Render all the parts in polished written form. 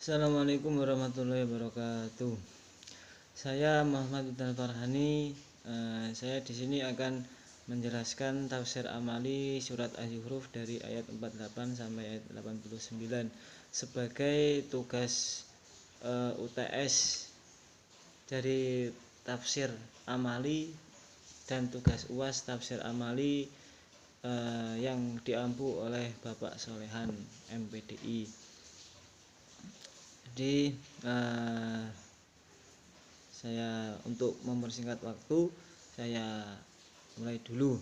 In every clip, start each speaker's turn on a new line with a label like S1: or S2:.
S1: Assalamualaikum warahmatullahi wabarakatuh. Saya Muhammad Udan Farhani. Saya di sini akan menjelaskan tafsir amali surat Az-Zukhruf dari ayat 48 sampai ayat 89 sebagai tugas UTS dari tafsir amali dan tugas UAS tafsir amali yang diampu oleh Bapak Solehan MPDI. Jadi saya untuk mempersingkat waktu, saya mulai dulu.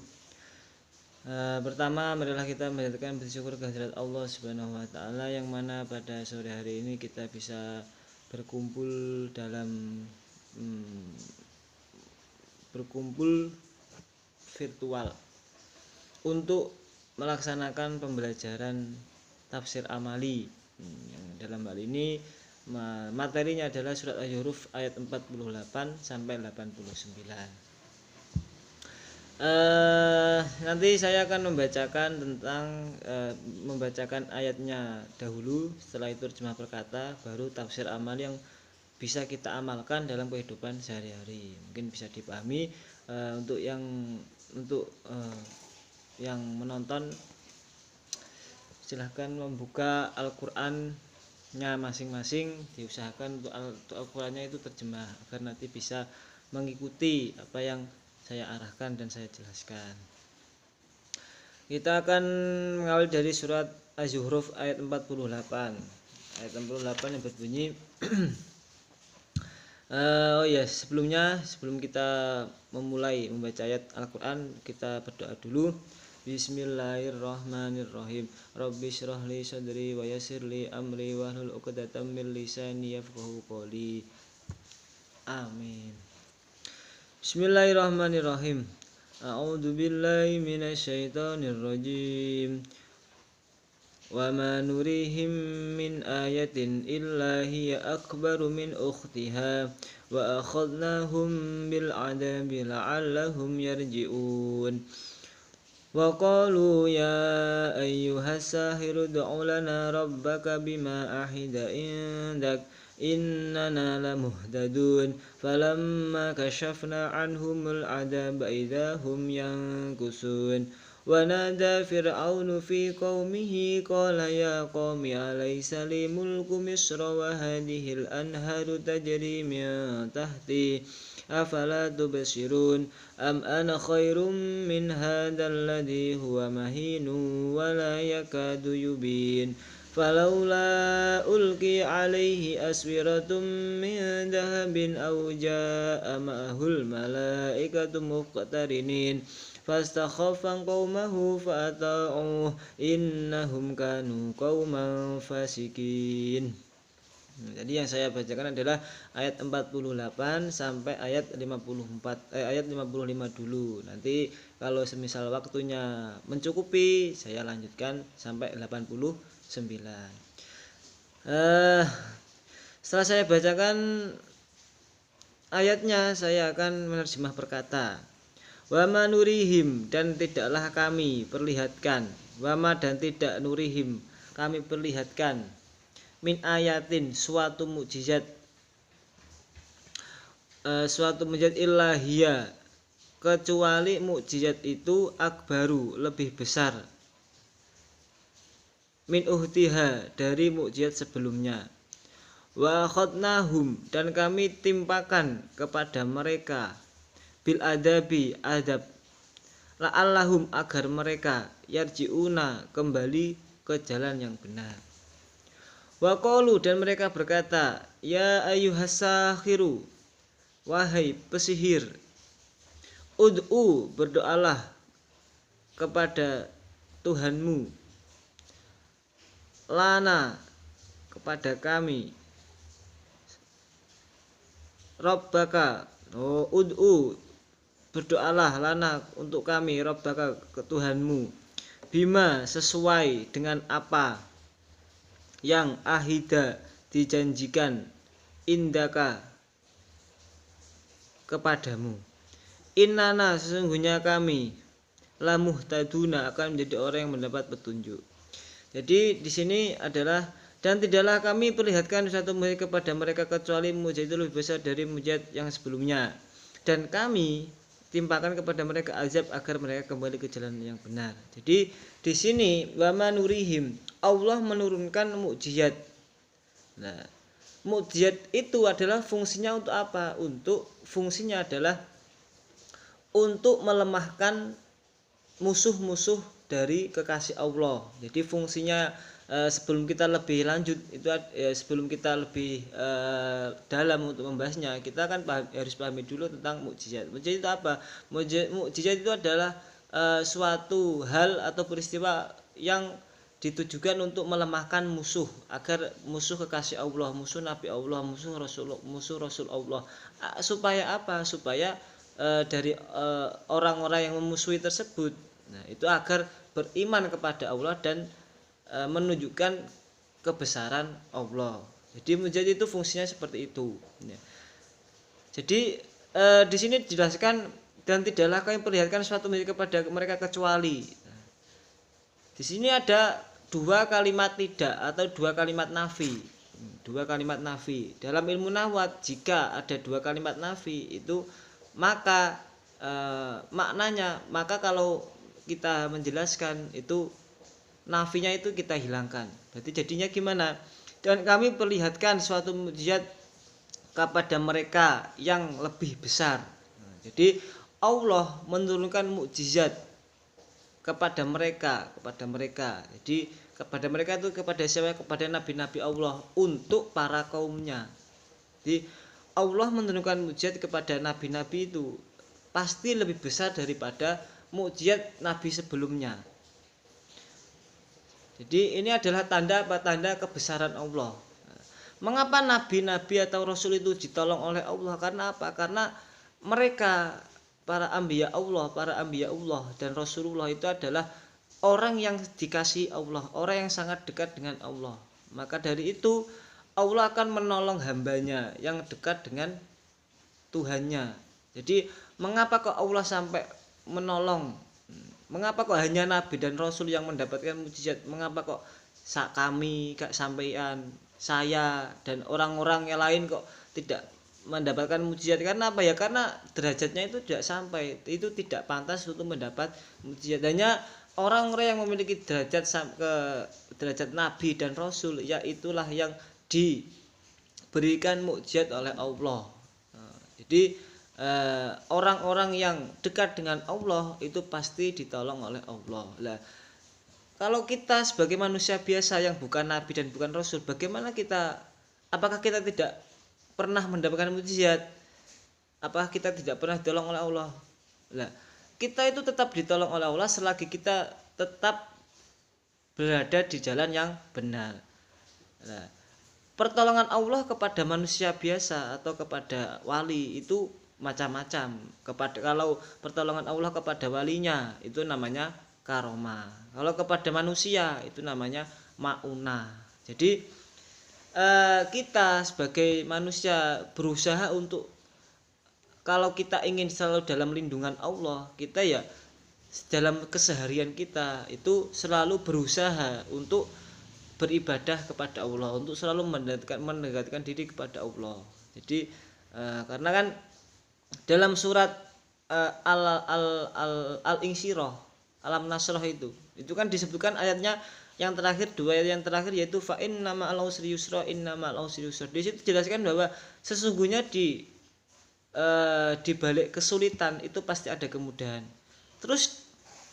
S1: Pertama, marilah kita menjadikan bersyukur kehadirat Allah Subhanahu wa taala yang mana pada sore hari ini kita bisa berkumpul virtual untuk melaksanakan pembelajaran tafsir amali. Dalam hal ini materinya adalah surat Az-Zukhruf ayat 48 sampai 89. Nanti saya akan membacakan ayatnya dahulu, setelah itu terjemah perkata, baru tafsir amal yang bisa kita amalkan dalam kehidupan sehari-hari. Mungkin bisa dipahami. Untuk yang menonton silahkan membuka Al-Qur'annya masing-masing, diusahakan untuk Al-Qur'annya itu terjemah agar nanti bisa mengikuti apa yang saya arahkan dan saya jelaskan. Kita akan mengawali dari surat Az-Zukhruf ayat 48. Ayat 48 yang berbunyi sebelum kita memulai membaca ayat Al-Qur'an, kita berdoa dulu. Bismillahirrahmanirrahim. Rabbi shrah li sadri wa yassir li amri wahlul 'uqdatam min lisani yafqahu qawli. Amin. Bismillahirrahmanirrahim. A'udzu billahi minasyaitonir rajim. Wa ma nurihim min ayatin illa hiya akbaru min ukhtiha wa akhadnahum bil 'adabi la'allahum yarji'un. Wa qalu ya ayyuhas sahiru ud'u lana rabbaka bima ahida indak innana lamuhtadun falamma kashafna 'anhumul 'adaba idza hum yankusun wa nada fir'aunu fi qaumihi qala ya qaumi alaysa li mulku misra wa hadhihi al-anharu tajri min tahti afala tubsirun am ana khairum min hadzal ladzi huwa mahinun wa la yakadu yubin falawla ulqi alaihi aswiratun min dhahabin aw jaa ma'ahul malaikatu muqtarinin fastakhaffa qaumahu fa'ata'uhu innahum kanu qauman fasikin. Jadi yang saya bacakan adalah ayat 48 sampai ayat 55 dulu. Nanti kalau semisal waktunya mencukupi, saya lanjutkan sampai 89. Setelah saya bacakan ayatnya, saya akan menerjemah perkata. Wa ma nurihim, dan tidaklah kami perlihatkan. Wa ma, dan tidak nurihim, kami perlihatkan. Min ayatin, suatu mukjizat ilahiyah, kecuali mukjizat itu akbaru, lebih besar, min uhtiha, dari mukjizat sebelumnya. Wa akhadnahum, dan kami timpakan kepada mereka, bil adabi, adab, la'allahum, agar mereka yarji'una, kembali ke jalan yang benar. Wa qalu, dan mereka berkata, ya ayyuhas sakhiru, wahai pesihir, ud'u, berdoalah kepada Tuhanmu, lana, kepada kami, rabbaka, ud'u, berdoalah lana, untuk kami, rabbaka, ke Tuhanmu, bima, sesuai dengan apa yang ahida, dijanjikan, indaka, kepadamu. Innana, sesungguhnya kami, lamuhtaduna, akan menjadi orang yang mendapat petunjuk. Jadi di sini adalah Dan tidaklah kami perlihatkan suatu mukjizat kepada mereka kecuali mukjizat itu lebih besar dari mukjizat yang sebelumnya. Dan kami timpakan kepada mereka azab agar mereka kembali ke jalan yang benar. Jadi di sini wa manurihim, Allah menurunkan mukjizat. Nah, mukjizat itu adalah fungsinya untuk apa? Fungsinya adalah untuk melemahkan musuh-musuh dari kekasih Allah. Jadi fungsinya sebelum kita lebih lanjut itu sebelum kita lebih dalam untuk membahasnya, kita kan harus pahami dulu tentang mukjizat. Mukjizat itu apa? Mukjizat itu adalah suatu hal atau peristiwa yang ditujukan untuk melemahkan musuh agar musuh kekasih Allah, musuh Nabi Allah, musuh Rasul Allah. Supaya apa? Supaya dari orang-orang yang memusuhi tersebut, nah itu agar beriman kepada Allah dan menunjukkan kebesaran Allah. Jadi mukjizat itu fungsinya seperti itu. Jadi di sini dijelaskan dan tidaklah kami perlihatkan suatu mukjizat kepada mereka kecuali. Di sini ada dua kalimat tidak atau dua kalimat nafi. Dua kalimat nafi. Dalam ilmu nahwu jika ada dua kalimat nafi itu maka maknanya, maka kalau kita menjelaskan itu nafinya itu kita hilangkan. Berarti jadinya gimana? Dan kami perlihatkan suatu mukjizat kepada mereka yang lebih besar. Jadi Allah menurunkan mukjizat kepada mereka. Jadi kepada mereka itu kepada siapa? Kepada nabi-nabi Allah untuk para kaumnya. Jadi Allah menurunkan mukjizat kepada nabi-nabi itu pasti lebih besar daripada mukjizat nabi sebelumnya. Jadi ini adalah tanda kebesaran Allah. Mengapa nabi-nabi atau rasul itu ditolong oleh Allah? Karena apa? Karena mereka para anbiya Allah dan Rasulullah itu adalah orang yang dikasihi Allah, orang yang sangat dekat dengan Allah. Maka dari itu Allah akan menolong hambanya yang dekat dengan Tuhannya. Jadi mengapa kok Allah sampai menolong? Mengapa kok hanya nabi dan rasul yang mendapatkan mukjizat? Mengapa kok kami, kak sampean, saya dan orang-orang yang lain kok tidak mendapatkan mukjizat? Karena apa ya? Karena derajatnya itu tidak sampai, itu tidak pantas untuk mendapat mukjizat. Hanya orang-orang yang memiliki derajat nabi dan rasul, yaitulah yang diberikan mukjizat oleh Allah. Jadi orang-orang yang dekat dengan Allah itu pasti ditolong oleh Allah. Lah, kalau kita sebagai manusia biasa yang bukan nabi dan bukan rasul, bagaimana kita? Apakah kita tidak pernah mendapatkan mukjizat? Apakah kita tidak pernah ditolong oleh Allah? Lah, kita itu tetap ditolong oleh Allah selagi kita tetap berada di jalan yang benar. Nah, pertolongan Allah kepada manusia biasa atau kepada wali itu macam-macam. Kalau pertolongan Allah kepada walinya itu namanya karomah. Kalau kepada manusia itu namanya maunah. Jadi kita sebagai manusia berusaha untuk, kalau kita ingin selalu dalam lindungan Allah, kita ya dalam keseharian kita itu selalu berusaha untuk beribadah kepada Allah, untuk selalu mendekatkan diri kepada Allah. Jadi karena kan dalam surat Al-Insyirah, Alam Nasrah itu kan disebutkan ayatnya yang terakhir, dua ayat yang terakhir, yaitu fa inna ma'al usri yusra, inna ma'al usri yusra. Di situ dijelaskan bahwa sesungguhnya di balik kesulitan itu pasti ada kemudahan. Terus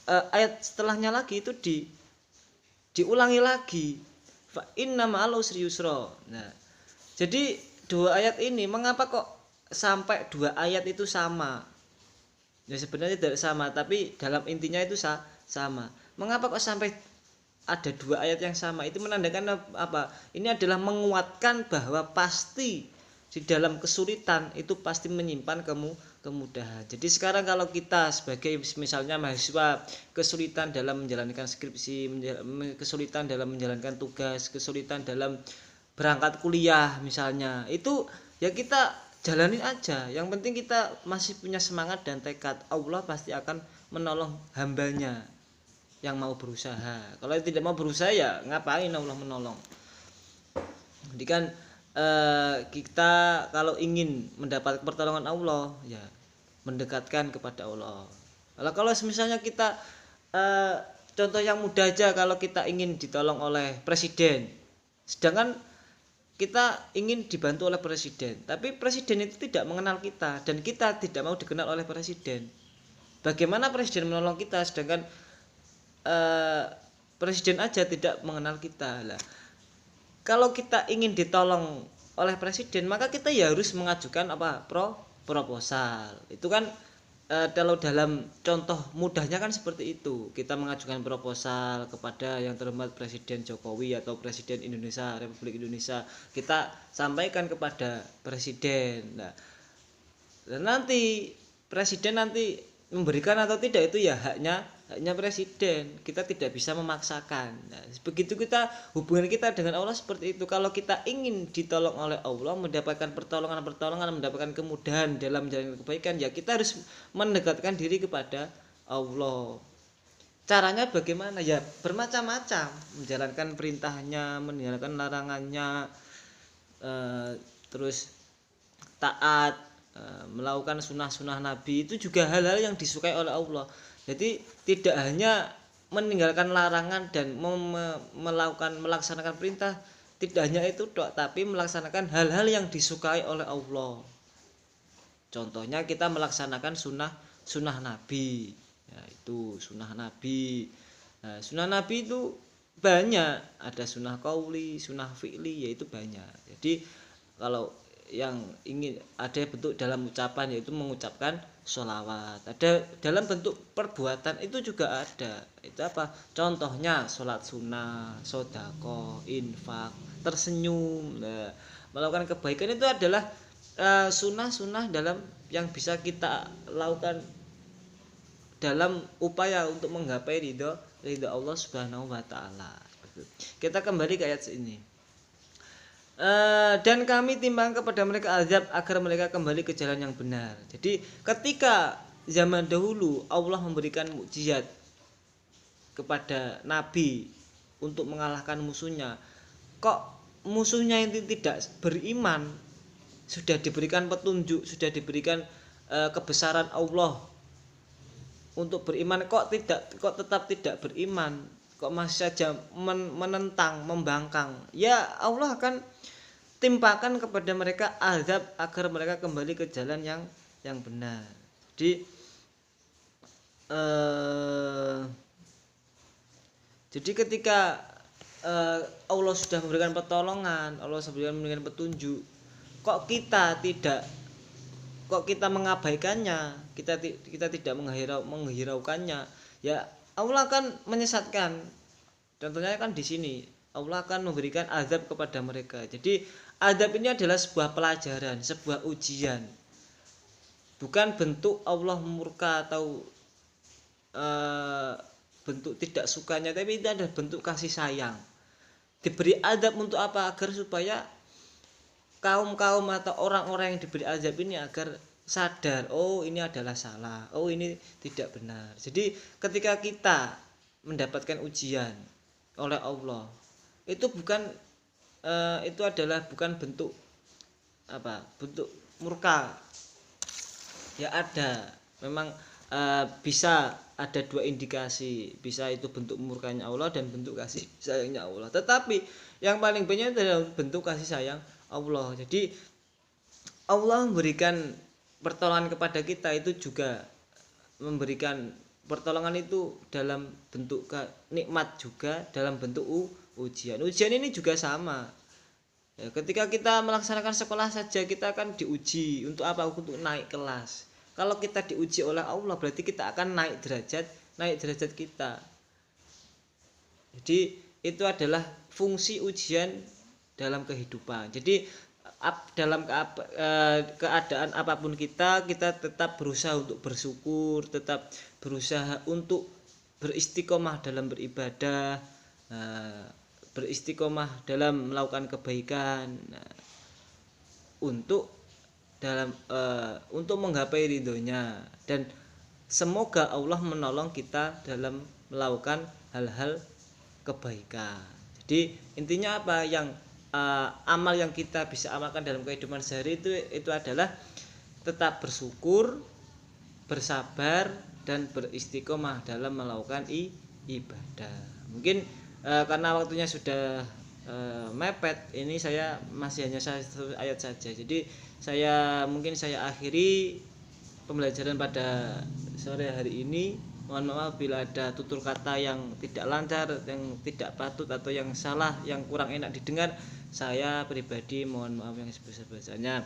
S1: ayat setelahnya lagi itu diulangi lagi, fa inna ma'al usri yusra. Nah, jadi dua ayat ini mengapa kok sampai dua ayat itu sama? Ya sebenarnya tidak sama, tapi dalam intinya itu sama. Mengapa kok sampai ada dua ayat yang sama? Itu menandakan apa? Ini adalah menguatkan bahwa pasti di dalam kesulitan itu pasti menyimpan kemudahan. Jadi sekarang kalau kita sebagai misalnya mahasiswa kesulitan dalam menjalankan skripsi, kesulitan dalam menjalankan tugas, kesulitan dalam berangkat kuliah misalnya, itu ya kita jalanin aja. Yang penting kita masih punya semangat dan tekad. Allah pasti akan menolong hambanya yang mau berusaha. Kalau tidak mau berusaha ya ngapain Allah menolong? Jadi kan kita kalau ingin mendapat pertolongan Allah ya mendekatkan kepada Allah. Kalau misalnya kita contoh yang mudah aja, kalau kita ingin ditolong oleh presiden, sedangkan kita ingin dibantu oleh presiden, tapi presiden itu tidak mengenal kita dan kita tidak mau dikenal oleh presiden. Bagaimana presiden menolong kita sedangkan presiden aja tidak mengenal kita lah. Kalau kita ingin ditolong oleh presiden, maka kita ya harus mengajukan proposal. Itu kan kalau dalam contoh mudahnya kan seperti itu. Kita mengajukan proposal kepada yang terhormat Presiden Jokowi atau Presiden Indonesia, Republik Indonesia. Kita sampaikan kepada presiden. Nah, dan nanti presiden nanti memberikan atau tidak itu ya haknya presiden. Kita tidak bisa memaksakan. Nah, begitu kita hubungan kita dengan Allah seperti itu. Kalau kita ingin ditolong oleh Allah, mendapatkan pertolongan, mendapatkan kemudahan dalam menjalani kebaikan, ya kita harus mendekatkan diri kepada Allah. Caranya bagaimana? Ya bermacam-macam, menjalankan perintahnya, menjalankan larangannya, terus taat, melakukan sunnah-sunnah Nabi, itu juga hal-hal yang disukai oleh Allah. Jadi tidak hanya meninggalkan larangan dan melaksanakan perintah, tidak hanya itu dok, tapi melaksanakan hal-hal yang disukai oleh Allah. Contohnya kita melaksanakan sunnah Nabi, ya, itu sunnah Nabi. Nah, sunnah Nabi itu banyak, ada sunnah qauli, sunnah fi'li, yaitu banyak. Jadi kalau yang ingin ada bentuk dalam ucapan, yaitu mengucapkan sholawat, ada dalam bentuk perbuatan itu juga ada. Itu apa? Contohnya sholat sunnah, sodako, infak, tersenyum. Nah, melakukan kebaikan itu adalah sunnah-sunnah dalam yang bisa kita lakukan dalam upaya untuk menggapai ridho Allah Subhanahu wa taala. Kita kembali ke ayat ini. Dan kami timbang kepada mereka azab agar mereka kembali ke jalan yang benar. Jadi ketika zaman dahulu Allah memberikan mukjizat kepada Nabi untuk mengalahkan musuhnya, kok musuhnya itu tidak beriman, sudah diberikan petunjuk, sudah diberikan kebesaran Allah untuk beriman, kok tetap tidak beriman, kok masih saja menentang, membangkang. Ya Allah akan timpakan kepada mereka azab agar mereka kembali ke jalan yang benar. Jadi ketika Allah sudah memberikan pertolongan, Allah sudah memberikan petunjuk, kok kita mengabaikannya, kita tidak menghiraukannya, ya Allah akan menyesatkan. Contohnya kan di sini Allah akan memberikan azab kepada mereka. Jadi azab ini adalah sebuah pelajaran, sebuah ujian. Bukan bentuk Allah murka atau bentuk tidak sukanya, tapi itu adalah bentuk kasih sayang. Diberi azab untuk apa? Agar supaya kaum-kaum atau orang-orang yang diberi azab ini agar sadar, oh ini adalah salah, oh ini tidak benar. Jadi ketika kita mendapatkan ujian oleh Allah, itu adalah bukan bentuk bentuk murka. Ya ada, memang bisa ada dua indikasi, bisa itu bentuk murkanya Allah dan bentuk kasih sayangnya Allah. Tetapi yang paling banyak adalah bentuk kasih sayang Allah. Jadi Allah memberikan pertolongan kepada kita itu juga memberikan pertolongan itu dalam bentuk nikmat, juga dalam bentuk ujian. Ujian ini juga sama. Ya, ketika kita melaksanakan sekolah saja kita akan diuji untuk apa? Untuk naik kelas. Kalau kita diuji oleh Allah berarti kita akan naik derajat kita. Jadi itu adalah fungsi ujian dalam kehidupan. Jadi dalam keadaan apapun kita tetap berusaha untuk bersyukur, tetap berusaha untuk beristiqomah dalam beribadah, beristiqomah dalam melakukan kebaikan, untuk menggapai ridhonya, dan semoga Allah menolong kita dalam melakukan hal-hal kebaikan. Jadi intinya apa? Yang amal yang kita bisa amalkan dalam kehidupan sehari itu adalah tetap bersyukur, bersabar dan beristiqomah dalam melakukan ibadah. Mungkin karena waktunya sudah mepet, ini saya masih hanya satu ayat saja. Jadi mungkin saya akhiri pembelajaran pada sore hari ini. Mohon maaf bila ada tutur kata yang tidak lancar, yang tidak patut atau yang salah, yang kurang enak didengar. Saya pribadi mohon maaf yang sebesar-besarnya.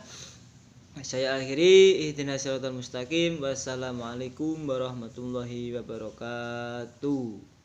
S1: Saya akhiri, ihdinas siratal mustaqim. Wassalamualaikum warahmatullahi wabarakatuh.